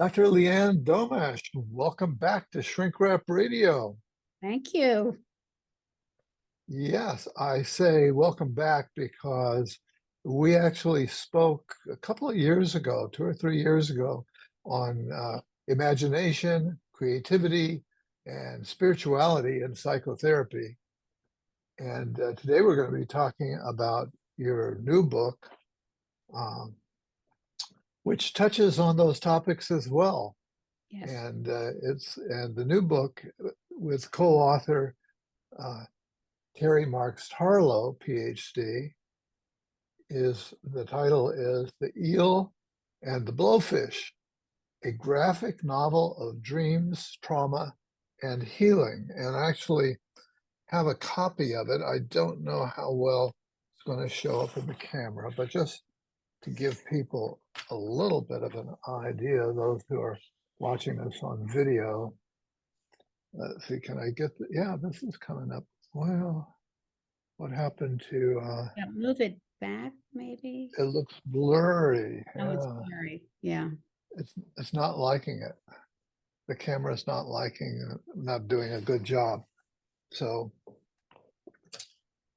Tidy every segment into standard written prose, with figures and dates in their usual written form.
Dr. Leanne Domash, welcome back to Shrink Wrap Radio. Thank you. Yes, I say welcome back because we actually spoke a couple of years ago, 2 or 3 years ago, on imagination, creativity, and spirituality in psychotherapy. And today we're going to be talking about your new book, which touches on those topics as well. Yes. And and the new book with co-author Terry Marks-Tarlow PhD the title is The Eel and The Blowfish, a graphic novel of dreams, trauma, and healing. And I actually have a copy of it. I don't know how well it's going to show up in the camera, but just to give people a little bit of an idea, those who are watching this on video. Let's see, can I get yeah, this is coming up. Well, what happened to Yeah, move it back, maybe. it looks blurry. Oh, it's blurry. Yeah. It's not liking it. The camera's not not doing a good job. So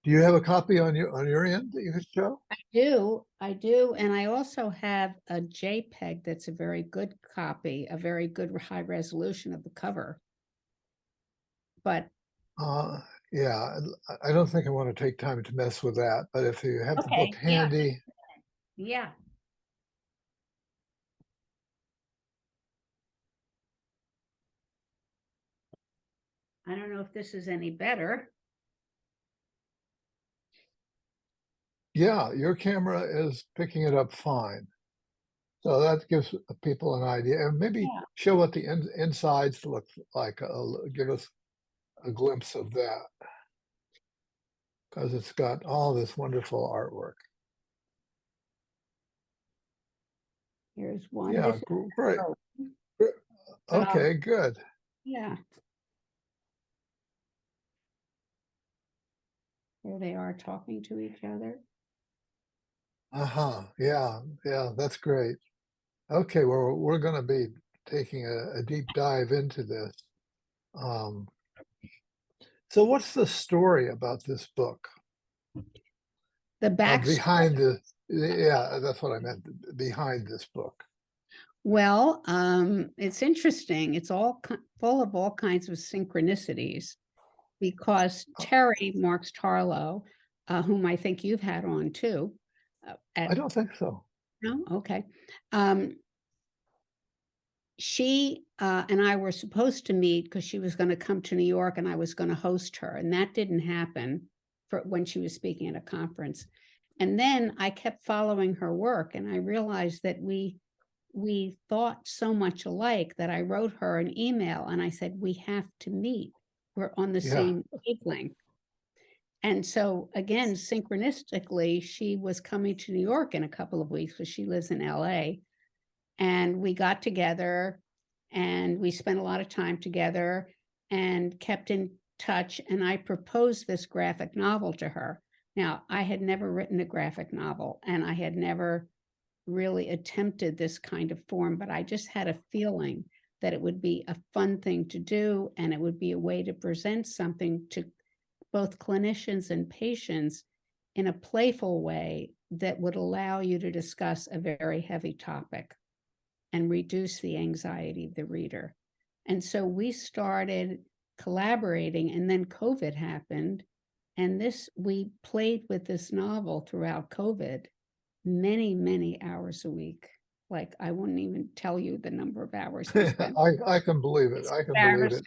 do you have a copy on your end that you could show? I do. And I also have a JPEG that's a very good copy, a very good high resolution of the cover. But yeah, I don't think I want to take time to mess with that, but if you have the book yeah. handy. Yeah. I don't know if this is any better. Yeah, your camera is picking it up fine. So that gives people an idea, and maybe show what the insides look like. Give us a glimpse of that, because it's got all this wonderful artwork. Here's one. Yeah, great. Okay, good. Yeah. Here they are talking to each other. Yeah, that's great. Okay, well, we're going to be taking a deep dive into this. So what's the story about this book? The back behind the, yeah, that's what I meant, behind this book. Well, it's interesting. It's all full of all kinds of synchronicities, because Terry Marks-Tarlow, whom I think you've had on too. I don't think so. No? Okay. She and I were supposed to meet because she was going to come to New York and I was going to host her. And that didn't happen when she was speaking at a conference. And then I kept following her work and I realized that we thought so much alike that I wrote her an email and I said, we have to meet. We're on the same wavelength. And so again, synchronistically, she was coming to New York in a couple of weeks because she lives in LA. And we got together and we spent a lot of time together and kept in touch. And I proposed this graphic novel to her. Now, I had never written a graphic novel and I had never really attempted this kind of form, but I just had a feeling that it would be a fun thing to do and it would be a way to present something to both clinicians and patients in a playful way that would allow you to discuss a very heavy topic and reduce the anxiety of the reader. And so we started collaborating, and then COVID happened, and we played with this novel throughout COVID many, many hours a week. Like, I wouldn't even tell you the number of hours we spent. I can believe it. I can believe it.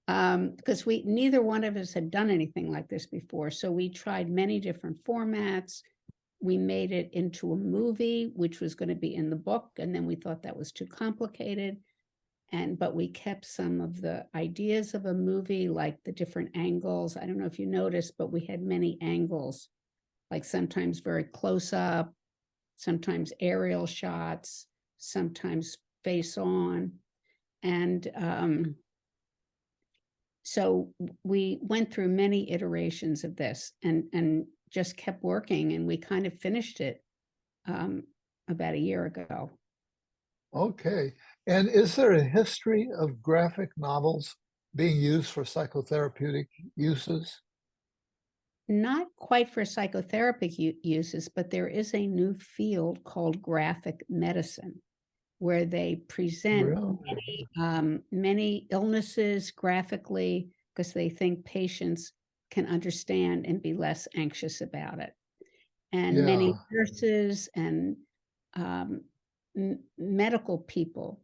Because neither one of us had done anything like this before. So we tried many different formats. We made it into a movie, which was going to be in the book. And then we thought that was too complicated. But we kept some of the ideas of a movie, like the different angles. I don't know if you noticed, but we had many angles, like sometimes very close up, sometimes aerial shots, sometimes face on. And so we went through many iterations of this and just kept working, and we kind of finished it about a year ago. Okay. And is there a history of graphic novels being used for psychotherapeutic uses? Not quite for psychotherapeutic uses, but there is a new field called graphic medicine where they present Really? many illnesses graphically because they think patients can understand and be less anxious about it. And many Yeah. nurses and medical people.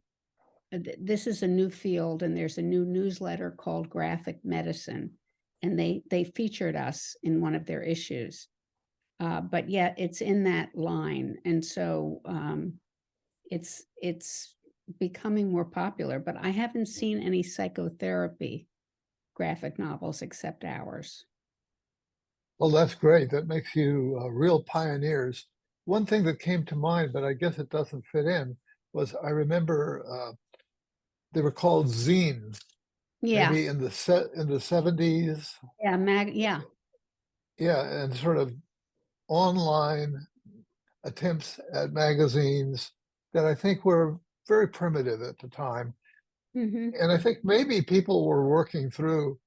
This is a new field, and there's a new newsletter called Graphic Medicine, and they featured us in one of their issues. But yet, it's in that line, and so it's becoming more popular. But I haven't seen any psychotherapy graphic novels except ours. Well, that's great. That makes you real pioneers. One thing that came to mind, but I guess it doesn't fit in, was I remember they were called zines, Yeah, maybe in the 70s. yeah. Yeah, and sort of online attempts at magazines that I think were very primitive at the time. Hmm. And I think maybe people were working through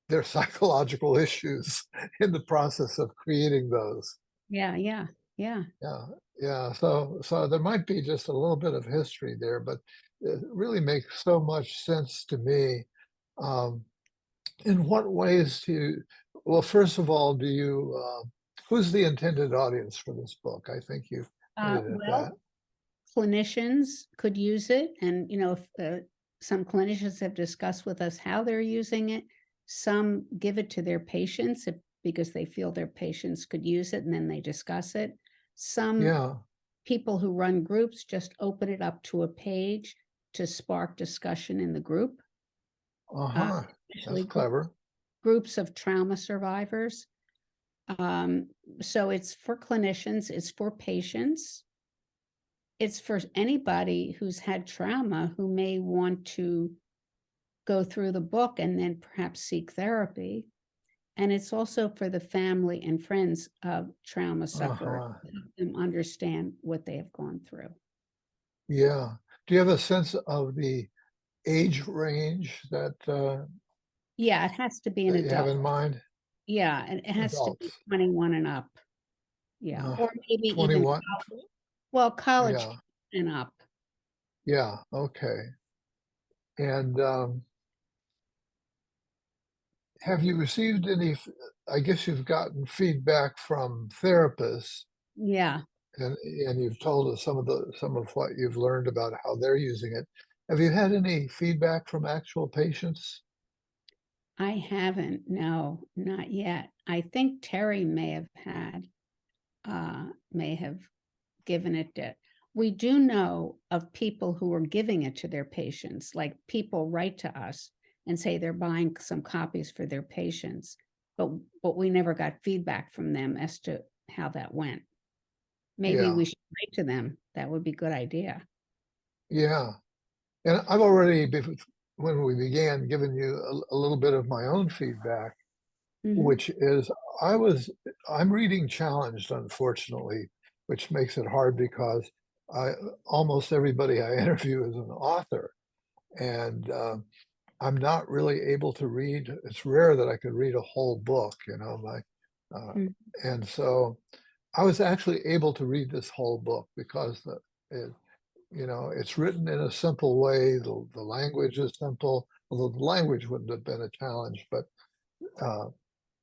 their psychological issues in the process of creating those. Yeah, yeah, yeah. Yeah, yeah. So there might be just a little bit of history there, but it really makes so much sense to me. Um, in what ways do you, well, first of all, do you, who's the intended audience for this book? I think you hinted at that. Well, clinicians could use it, and if some clinicians have discussed with us how they're using it. Some give it to their patients because they feel their patients could use it, and then they discuss it. Some Yeah. people who run groups just open it up to a page to spark discussion in the group, uh, Uh-huh. That's especially clever. groups of trauma survivors. Um, so it's for clinicians, it's for patients, it's for anybody who's had trauma who may want to go through the book and then perhaps seek therapy. And it's also for the family and friends of trauma sufferers Uh-huh. to help them understand what they have gone through. Yeah. Do you have a sense of the age range Yeah, it has to be an that you have adult. in mind? Yeah, and it has to be Adults. 21 and up. Yeah, Uh, or maybe even 21. well, college Yeah. and up. Yeah. Okay. And have you received any, I guess you've gotten feedback from therapists Yeah, and you've told us some of what you've learned about how they're using it. Have you had any feedback from actual patients? I haven't. No, not yet. I think Terry may have given it to. We do know of people who are giving it to their patients, like people write to us and say they're buying some copies for their patients, but we never got feedback from them as to how that went. Maybe Yeah. we should write to them. That would be a good idea. Yeah. And I've already, when we began, given you a little bit of my own feedback, Hmm. which is I'm reading challenged, unfortunately, which makes it hard because I almost everybody I interview is an author, and I'm not really able to read. It's rare that I could read a whole book, uh, and so I was actually able to read this whole book because it, it's written in a simple way. The language is simple, although the language wouldn't have been a challenge, uh,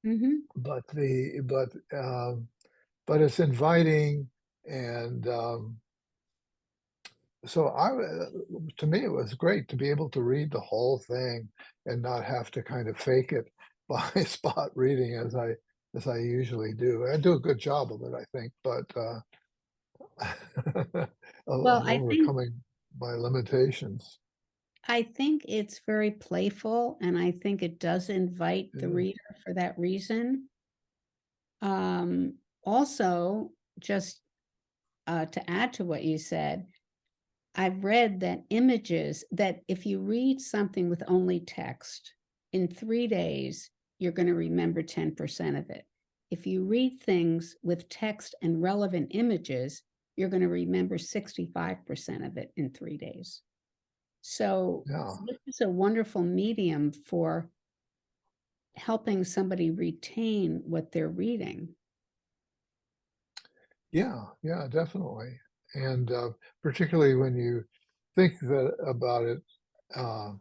Hmm. but the but it's inviting, and so to me it was great to be able to read the whole thing and not have to kind of fake it by spot reading as I usually do. I do a good job of it, I think, but Well, of overcoming my limitations. I think it's very playful, and I think it does invite the Yeah. reader for that reason. Also, just to add to what you said, I've read that that if you read something with only text, in 3 days, you're going to remember 10% of it. If you read things with text and relevant images, you're going to remember 65% of it in 3 days. So Yeah. this is a wonderful medium for helping somebody retain what they're reading. Yeah, yeah, definitely. And particularly when you think about it, uh,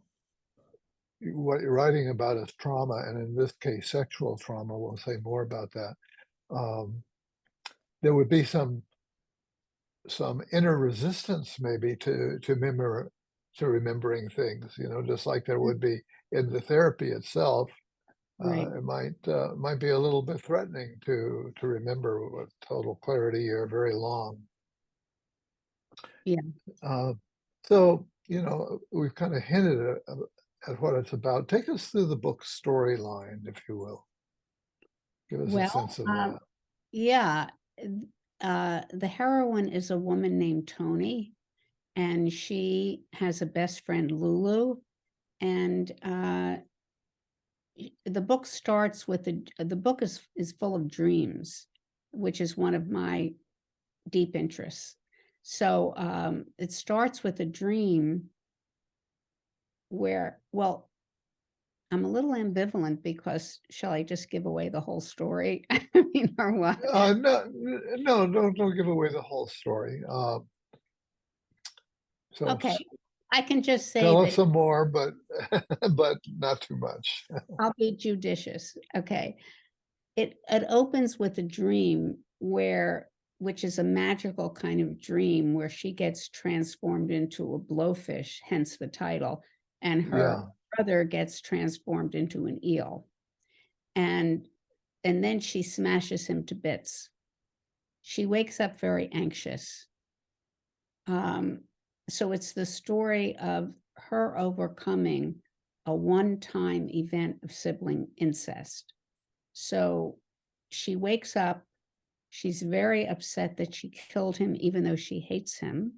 what you're writing about is trauma, and in this case, sexual trauma. We'll say more about that. Um, there would be some inner resistance maybe to remembering things, just like there would be in the therapy itself. Right. It might be a little bit threatening to remember with total clarity or very long. Yeah. Uh, so we've kind of hinted at what it's about. Take us through the book's storyline, if you will. Give us a Well, sense of that. yeah. The heroine is a woman named Tony, and she has a best friend, Lulu. And the book starts with the book is full of dreams, which is one of my deep interests. So it starts with a dream where, well, I'm a little ambivalent because shall I just give away the whole story? I mean, or what? No, don't give away the whole story. So Okay, I can just say tell us that some more, but but not too much. I'll be judicious. Okay. It opens with a dream which is a magical kind of dream where she gets transformed into a blowfish, hence the title, and her Yeah, brother gets transformed into an eel. And then she smashes him to bits. She wakes up very anxious. Um, so it's the story of her overcoming a one-time event of sibling incest. So she wakes up. She's very upset that she killed him, even though she hates him.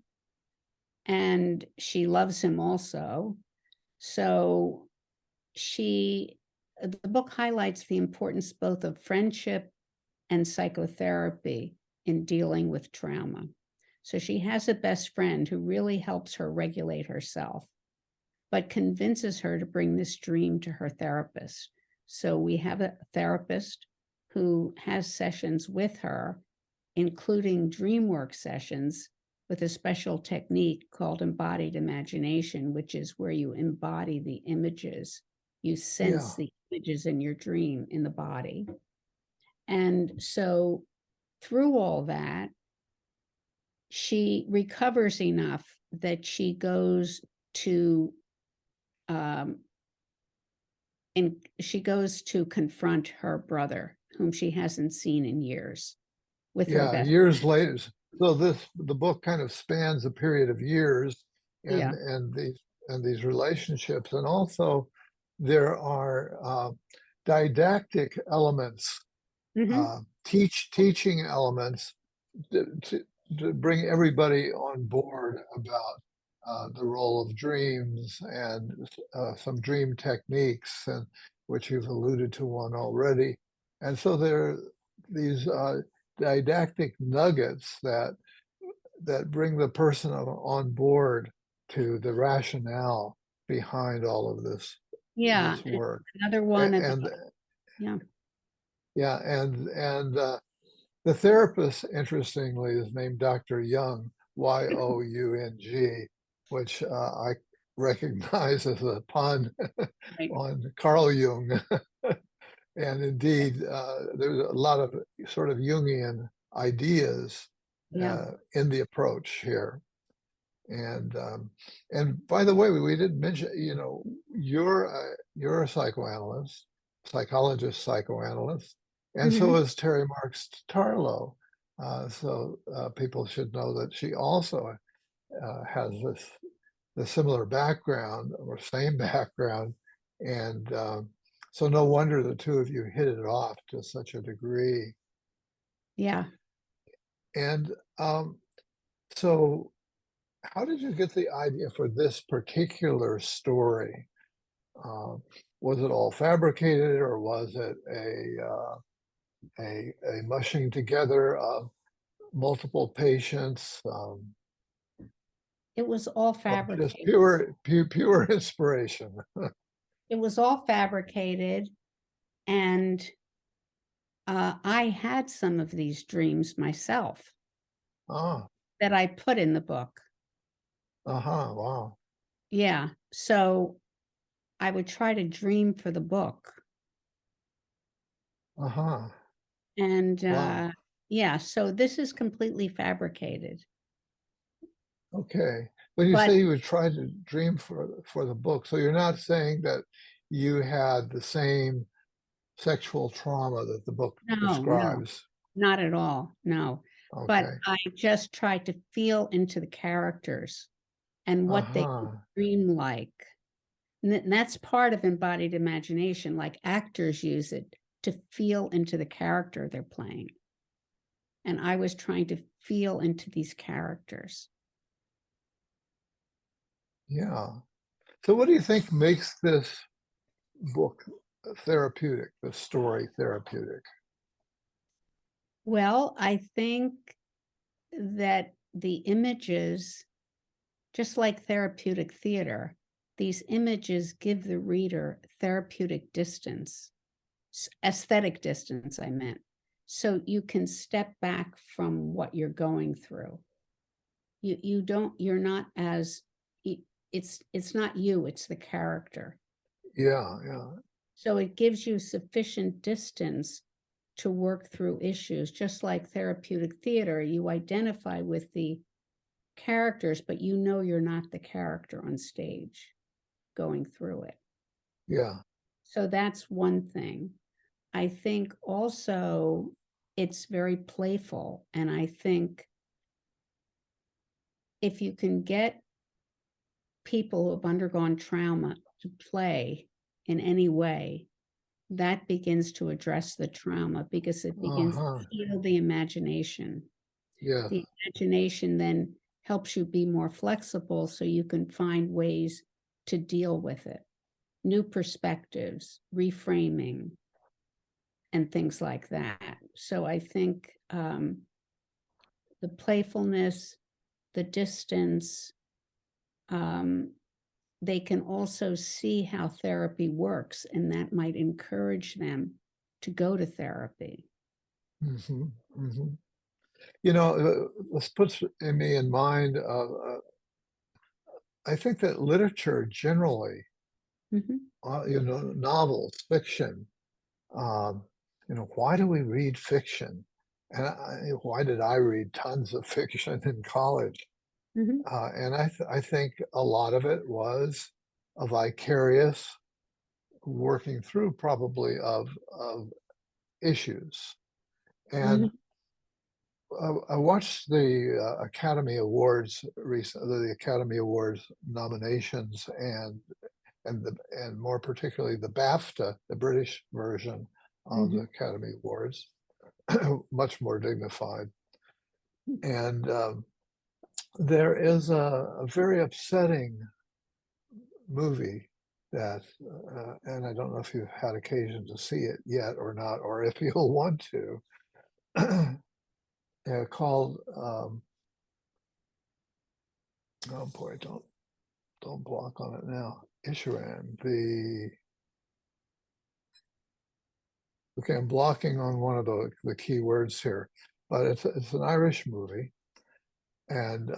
And she loves him also. So the book highlights the importance both of friendship and psychotherapy in dealing with trauma. So she has a best friend who really helps her regulate herself, but convinces her to bring this dream to her therapist. So we have a therapist who has sessions with her, including dream work sessions with a special technique called embodied imagination, which is where you embody the images. You yeah, sense the images in your dream in the body. And so through all that, she recovers enough that she goes to um, and she goes to confront her brother, whom she hasn't seen in years, with her yeah. best Years friend. later, so the book kind of spans a period of years, Yeah. and these relationships, and also there are didactic elements, Hmm. teaching elements to bring everybody on board about the role of dreams and some dream techniques, and which you've alluded to one already. And so there are these didactic nuggets that bring the person on board to the rationale behind all of Yeah. this work. Another one of the, And yeah. yeah, and the therapist, interestingly, is named Dr. Young, Young, which I recognize as a pun Right. on Carl Jung. And indeed, there's a lot of sort of Jungian ideas Yeah. in the approach here. And by the way, we didn't mention, you're a psychoanalyst, psychologist, psychoanalyst, and so Hmm. is Terry Marks-Tarlow. So people should know that she also has the similar background or same background, and so no wonder the two of you hit it off to such a degree. Yeah. And so how did you get the idea for this particular story? Was it all fabricated, or was it a mushing together multiple patients, It was all or just fabricated. pure inspiration? It was all fabricated. And I had some of these dreams myself Ah, that I put in the book. wow. Yeah. So I would try to dream for the book. Uh-huh. And Wow. yeah, so this is completely fabricated. Okay. When you But say you would try to dream for the book, so you're not saying that you had the same sexual trauma that the book no, describes. not at all. No. But Okay. I just tried to feel into the characters and what they Uh-huh. dream like. And that's part of embodied imagination. Like actors use it to feel into the character they're playing. And I was trying to feel into these characters. Yeah. So what do you think makes this book therapeutic, the story therapeutic? Well, I think that the images, just like therapeutic theater, these images give the reader therapeutic distance, aesthetic distance, I meant. So you can step back from what you're going through. You're not as it's not you, it's the character. Yeah, yeah, So it gives you sufficient distance to work through issues. Just like therapeutic theater, you identify with the characters, but you know you're not the character on stage going through it. yeah, So that's one thing. I think also it's very playful. And I think if you can get people who have undergone trauma to play in any way, that begins to address the trauma because it begins to uh-huh, heal the imagination. yes, The imagination then helps you be more flexible so you can find ways to deal with it, new perspectives, reframing, and things like that. So I think the playfulness, the distance, um, they can also see how therapy works, and that might encourage them to go to therapy. hmm hmm. You know, this puts me in mind of, I think that literature generally, Mhm, novels, fiction, um, why do we read fiction? And why did I read tons of fiction in college? mhm, And I think a lot of it was a vicarious working through probably of issues. And mhm, I watched the Academy Awards recently, the Academy Awards nominations, and more particularly the BAFTA, the British version of the mhm, Academy Awards, much more dignified. And there is a very upsetting movie that, and I don't know if you've had occasion to see it yet or not, or if you'll want to, called, oh boy, don't block on it now. Ishuran, okay, I'm blocking on one of the key words here, but it's an Irish movie, and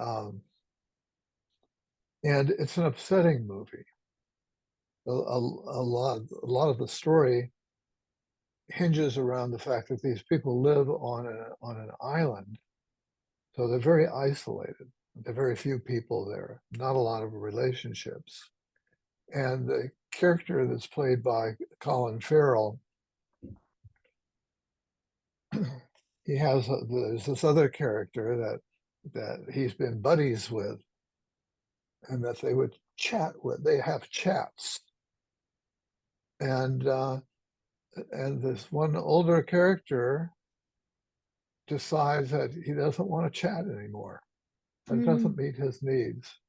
it's an upsetting movie. A lot of the story hinges around the fact that these people live on an island, so they're very isolated. There are very few people there, not a lot of relationships. And the character that's played by Colin Farrell, there's this other character that he's been buddies with, and that they would chat with. They have chats, and this one older character decides that he doesn't want to chat anymore. That doesn't mhm, meet his needs.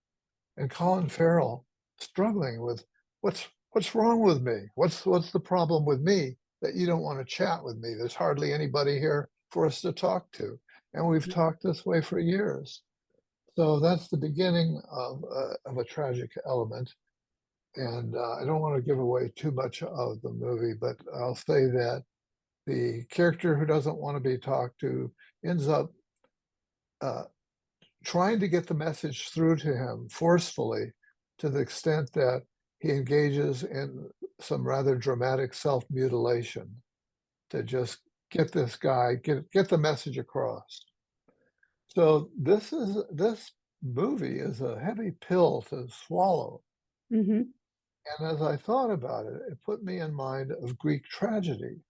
And Colin Farrell struggling with what's wrong with me? What's the problem with me that you don't want to chat with me? There's hardly anybody here for us to talk to. and we've talked this way for years. So that's the beginning of a tragic element. And I don't want to give away too much of the movie, but I'll say that the character who doesn't want to be talked to ends up trying to get the message through to him forcefully, to the extent that he engages in some rather dramatic self-mutilation to just get this guy, get the message across. So this movie is a heavy pill to swallow. Mm-hmm. And as I thought about it, it put me in mind of Greek tragedy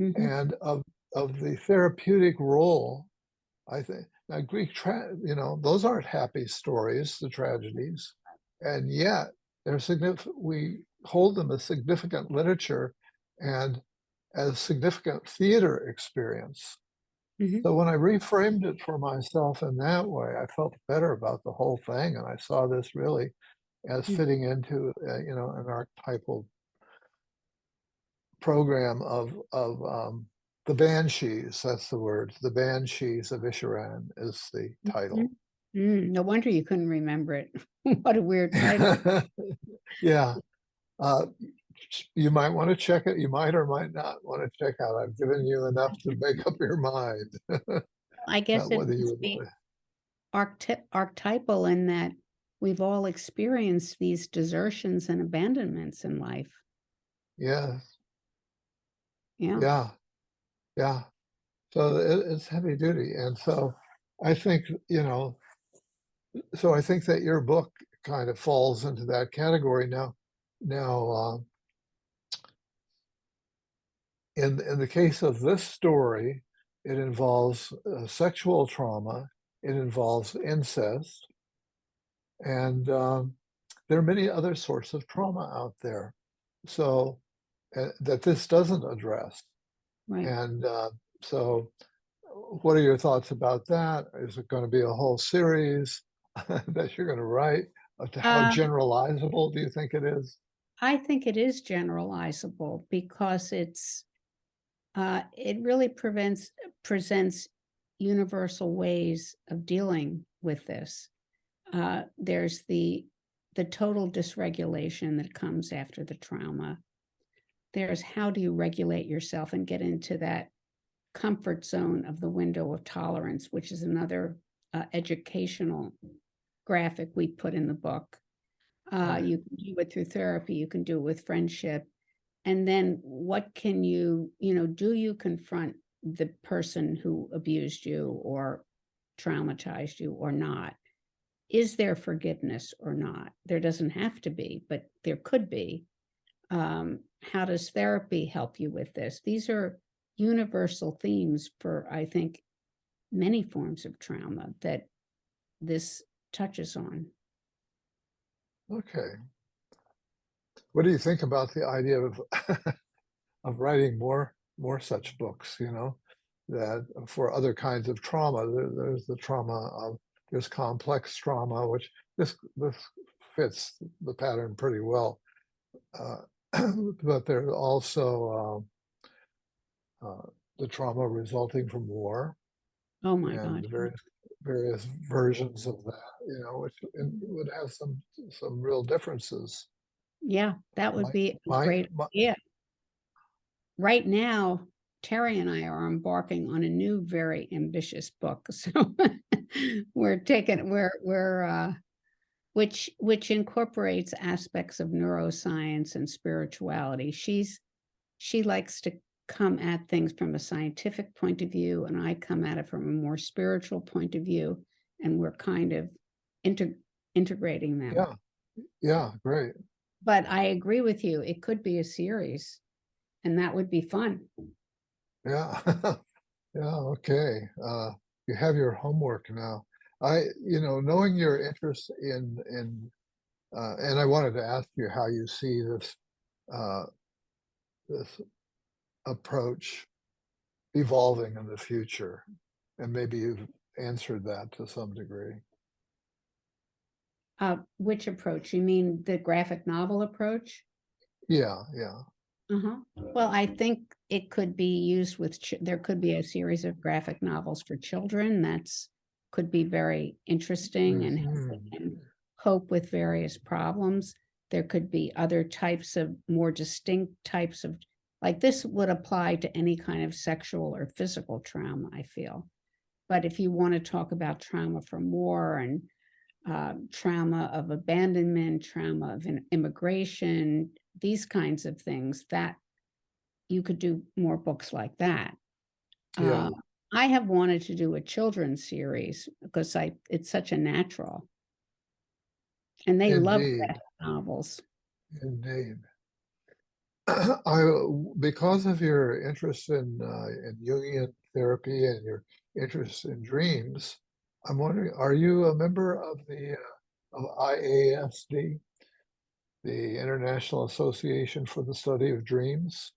Mm-hmm. and of the therapeutic role. I think now those aren't happy stories, the tragedies, and yet they're significant. We hold them as significant literature and as significant theater experience. Mm-hmm. So when I reframed it for myself in that way, I felt better about the whole thing, and I saw this really as fitting into an archetypal program of the Banshees. That's the word. The Banshees of Isharan is the title. No wonder you couldn't remember it. What a weird title. Yeah. You might want to check it. You might or might not want to check out. I've given you enough to make up your mind. I guess it Whether you must would be want archetypal in that we've all experienced these desertions and abandonments in life. Yeah, Yeah. yeah, yeah. So it's heavy duty. And so I think, so I think that your book kind of falls into that category now. Now, in the case of this story, it involves sexual trauma, it involves incest, and there are many other sorts of trauma out there. So that this doesn't address. Right. And so what are your thoughts about that? Is it going to be a whole series that you're going to write? How Uh, generalizable do you think it is? I think it is generalizable because it really presents universal ways of dealing with this. There's the total dysregulation that comes after the trauma. There's how do you regulate yourself and get into that comfort zone of the window of tolerance, which is another educational graphic we put in the book. Right. You can do it through therapy, you can do it with friendship. And then what can do you confront the person who abused you or traumatized you or not? Is there forgiveness or not? There doesn't have to be, but there could be. How does therapy help you with this? These are universal themes for, I think, many forms of trauma that this touches on. Okay. What do you think about the idea of of writing more such books? That for other kinds of trauma, there's the trauma of there's complex trauma, which this fits the pattern pretty well. Uh, but there's also the trauma resulting from war Oh my and God. various versions of that, which would have some real differences. Yeah, that would My, be a my, great my idea. Right now, Terry and I are embarking on a new, very ambitious book. So which incorporates aspects of neuroscience and spirituality. She likes to come at things from a scientific point of view, and I come at it from a more spiritual point of view, and we're kind of integrating them. yeah, great. But I agree with you; it could be a series, and that would be fun. Yeah, yeah, okay. You have your homework now. Knowing your interest and I wanted to ask you how you see uh, this approach evolving in the future, and maybe you've answered that to some degree. Which approach? You mean the graphic novel approach? Yeah, yeah. Well, I think it could be used with, there could be a series of graphic novels for children that's could be very interesting and help Mhm. them cope with various problems. There could be other types of more distinct types of, like this would apply to any kind of sexual or physical trauma, I feel. But if you want to talk about trauma from war and trauma of abandonment, trauma of immigration, these kinds of things, that you could do more books like that. Yeah, I have wanted to do a children's series because it's such a natural, and they love indeed, graphic novels. indeed. Because of your interest in Jungian therapy and your interest in dreams, I'm wondering, are you a member of the of IASD, the International Association for the Study of Dreams?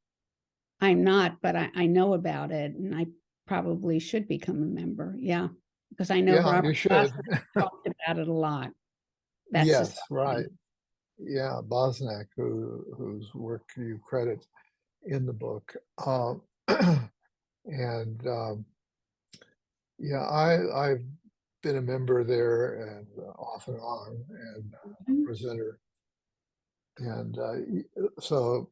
I'm not, but I know about it, and I probably should become a member. Yeah, because I know Yeah, you Robert should. Boston talked about it a lot. That Yes, right. society. Yeah, Bosnak, whose work you credit in the book. And yeah, I've been a member there and off and on and a Mhm, presenter. And so,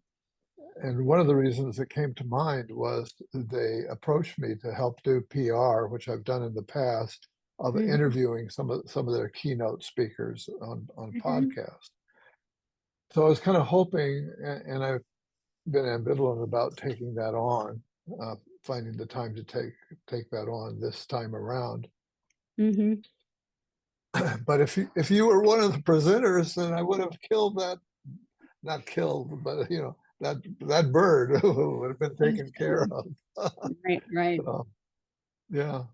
and one of the reasons it came to mind was they approached me to help do PR, which I've done in the past, of mhm, interviewing some of their keynote speakers on mhm. podcasts. So I was kind of hoping, and I've been ambivalent about taking that on, finding the time to take that on this time around. Mhm. But if you were one of the presenters, then I would have killed that, not killed, but that bird would have been taken care of. Right, right. So yeah,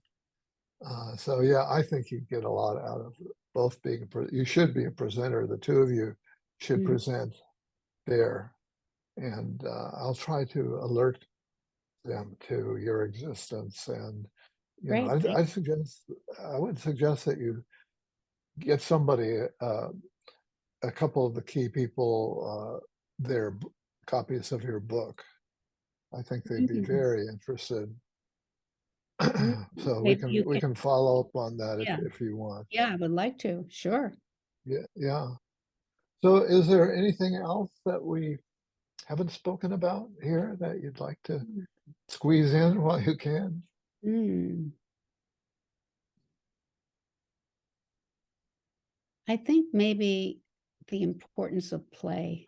so yeah, I think you get a lot out of both being you should be a presenter. The two of you should Mhm. present there, and I'll try to alert them to your existence. And Great, thank I would suggest that you get somebody, a couple of the key people, their copies of your book. I think they'd be you. very interested. Mhm. So Maybe you we can, can follow up on that yeah, if you want. yeah, I would like to, sure. Yeah, yeah. So is there anything else that we haven't spoken about here that you'd like to squeeze in while you can? Mm. I think maybe the importance of play,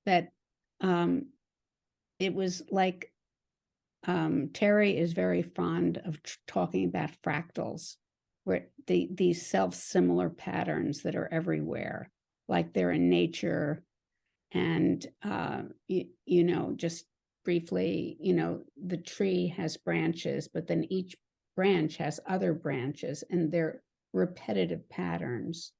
that, um, it was like, Terry is very fond of talking about fractals, where these self-similar patterns that are everywhere, like they're in nature. And, just briefly, the tree has branches, but then each branch has other branches, and they're repetitive patterns.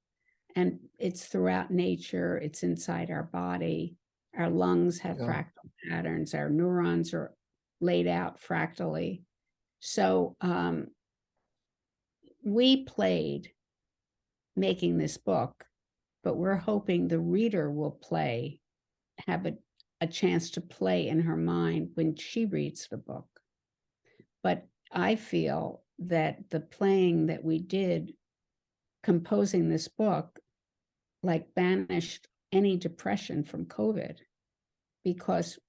And it's throughout nature, it's inside our body. Our lungs have Yeah, fractal patterns, our neurons are laid out fractally. So we played making this book, but we're hoping the reader will have a chance to play in her mind when she reads the book. But I feel that the playing that we did composing this book, like, banished any depression from COVID, because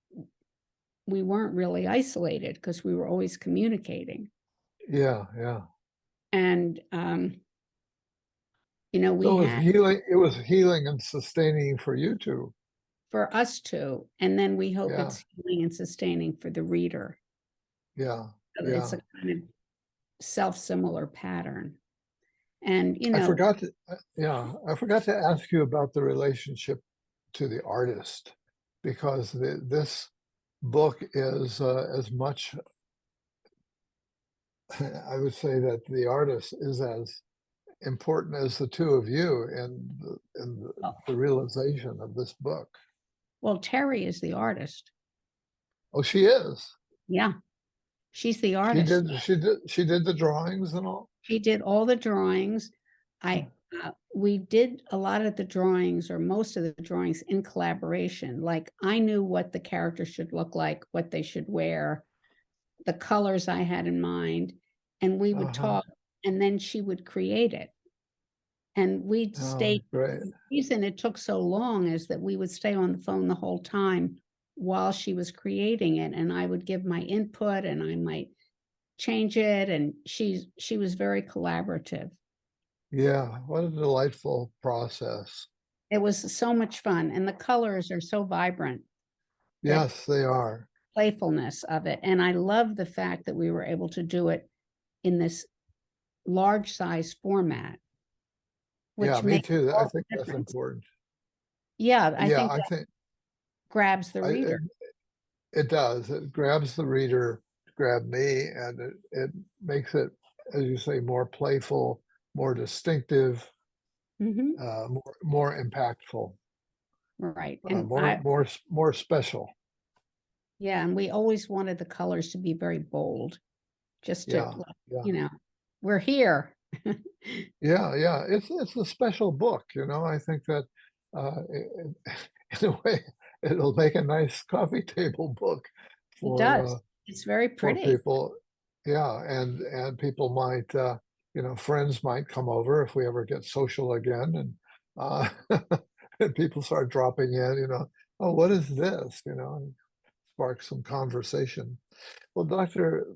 we weren't really isolated because we were always communicating. yeah, yeah. And, we So had it was healing and sustaining for you two. for us to, and then we hope Yeah, it's healing and sustaining for the reader. yeah, So it's yeah. a kind of self-similar pattern. And, I forgot to ask you about the relationship to the artist, because this book is as much, I would say that the artist is as important as the two of you in well, the realization of this book. well, Terry is the artist. Oh, she is. Yeah, she's the artist. She did the drawings and all. She did all the drawings. Hmm. We did a lot of the drawings or most of the drawings in collaboration. Like I knew what the character should look like, what they should wear, the colors I had in mind, and we would Uh-huh. talk, and then she would create it. And we'd Oh, stay, great. the reason it took so long is that we would stay on the phone the whole time while she was creating it, and I would give my input and I might change it, and she was very collaborative. Yeah, what a delightful process. It was so much fun, and the colors are so vibrant, that Yes, they are. playfulness of it, and I love the fact that we were able to do it in this large size format, Yeah, which me makes too. I all think the that's difference. important. Yeah, I Yeah, think I that think grabs the it, reader. it does. It grabs the reader, grab me, and it makes it, as you say, more playful, more distinctive, Mhm, more impactful, right, and more special. yeah, and we always wanted the colors to be very bold, just to, Yeah, like, yeah. you know, "We're here." Yeah, yeah, it's a special book, you know. I think that in a way it'll make a nice coffee table book It does. for It's very for pretty. people. Yeah, and people might you know, friends might come over if we ever get social again, and uh, and people start dropping in, you know, oh, what is this? You know, and spark some conversation. Well, Dr.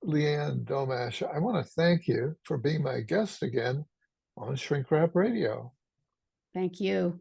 Leanne Domash, I want to thank you for being my guest again on Shrink Wrap Radio. Thank you.